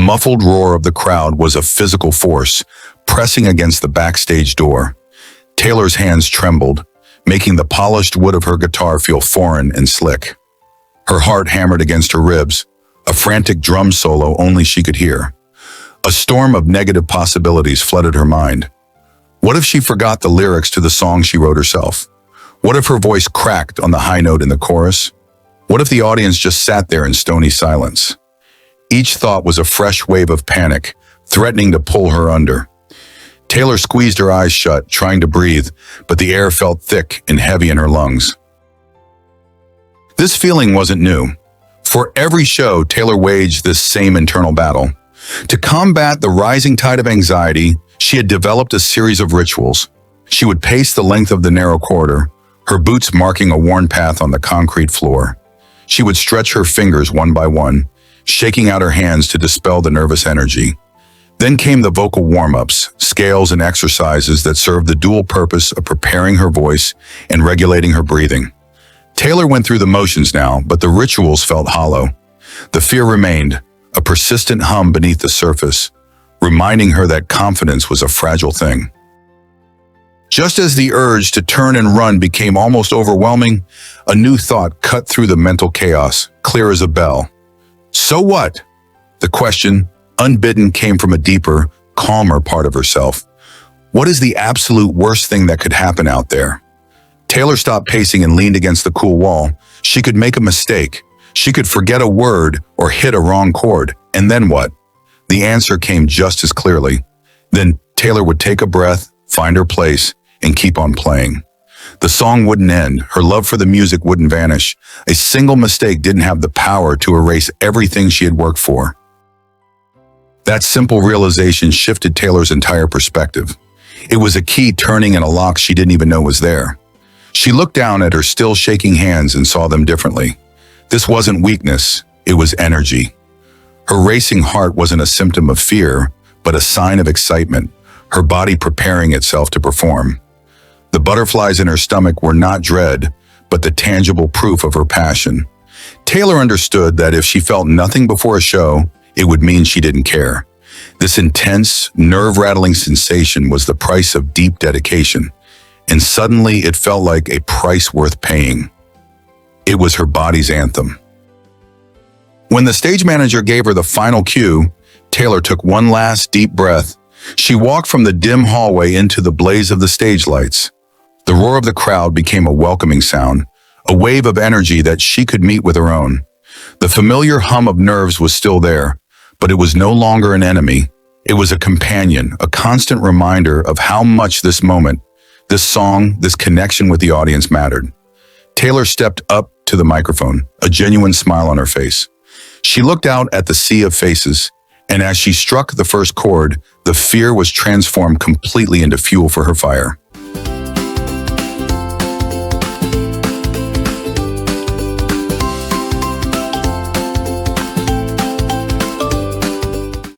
muffled roar of the crowd was a physical force, pressing against the backstage door. Taylor's hands trembled, making the polished wood of her guitar feel foreign and slick. Her heart hammered against her ribs, a frantic drum solo only she could hear. A storm of negative possibilities flooded her mind. What if she forgot the lyrics to the song she wrote herself? What if her voice cracked on the high note in the chorus? What if the audience just sat there in stony silence? Each thought was a fresh wave of panic, threatening to pull her under. Taylor squeezed her eyes shut, trying to breathe, but the air felt thick and heavy in her lungs. This feeling wasn't new. For every show, Taylor waged this same internal battle. To combat the rising tide of anxiety, she had developed a series of rituals. She would pace the length of the narrow corridor, her boots marking a worn path on the concrete floor. She would stretch her fingers one by one, shaking out her hands to dispel the nervous energy. Then came the vocal warm-ups, scales and exercises that served the dual purpose of preparing her voice and regulating her breathing. Taylor went through the motions now, but the rituals felt hollow. The fear remained, a persistent hum beneath the surface, reminding her that confidence was a fragile thing. Just as the urge to turn and run became almost overwhelming, a new thought cut through the mental chaos, clear as a bell. So what? The question, unbidden, came from a deeper, calmer part of herself. What is the absolute worst thing that could happen out there? Taylor stopped pacing and leaned against the cool wall. She could make a mistake. She could forget a word or hit a wrong chord. And then what? The answer came just as clearly. Then Taylor would take a breath, find her place, and keep on playing. The song wouldn't end. Her love for the music wouldn't vanish. A single mistake didn't have the power to erase everything she had worked for. That simple realization shifted Taylor's entire perspective. It was a key turning in a lock she didn't even know was there. She looked down at her still shaking hands and saw them differently. This wasn't weakness, it was energy. Her racing heart wasn't a symptom of fear, but a sign of excitement, her body preparing itself to perform. The butterflies in her stomach were not dread, but the tangible proof of her passion. Taylor understood that if she felt nothing before a show, it would mean she didn't care. This intense, nerve-rattling sensation was the price of deep dedication, and suddenly it felt like a price worth paying. It was her body's anthem. When the stage manager gave her the final cue, Taylor took one last deep breath. She walked from the dim hallway into the blaze of the stage lights. The roar of the crowd became a welcoming sound, a wave of energy that she could meet with her own. The familiar hum of nerves was still there, but it was no longer an enemy. It was a companion, a constant reminder of how much this moment, this song, this connection with the audience mattered. Taylor stepped up to the microphone, a genuine smile on her face. She looked out at the sea of faces, and as she struck the first chord, the fear was transformed completely into fuel for her fire.